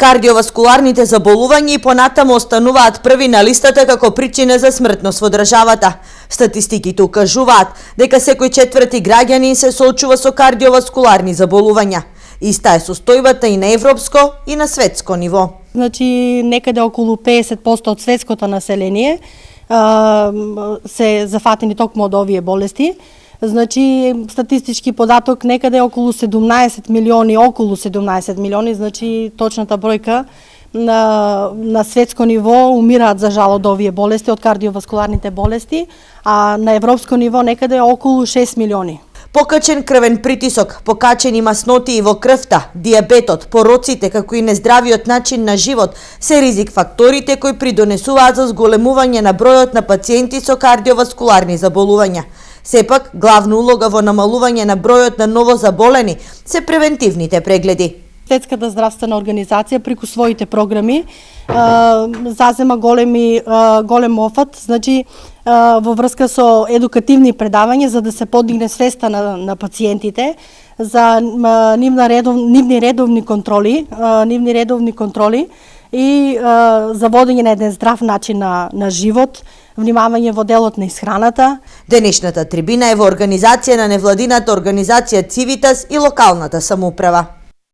Кардиоваскуларните заболувања и понатаму остануваат први на листата како причина за смртност во државата. Статистиките укажуваат дека секој четврти граѓанин се соочува со кардиоваскуларни заболувања. Иста е состојбата и на европско и на светско ниво. Значи, некаде околу 50% од светското население се зафатени токму од овие болести. Значи, статистички податок некаде околу 17 милиони, значи точната бројка на светско ниво умираат за жал од овие болести, од кардиоваскуларните болести, а на европско ниво некаде околу 6 милиони. Покачен крвен притисок, покачени масноти и во крвта, дијабетот, пороците, како и нездравиот начин на живот се ризик факторите кои придонесуваат за зголемување на бројот на пациенти со кардиоваскуларни заболувања. Сепак, главна улога во намалување на бројот на новозаболени се превентивните прегледи. Светската здравствена организација преку своите програми зазема голем офат, значи во врска со едукативни предавања за да се подигне свеста на пациентите за нивни редовни контроли и за водење на еден здрав начин на живот, внимавање во делот на исхраната. Денешната трибина е во организација на невладината организација Цивитас и локалната самоуправа.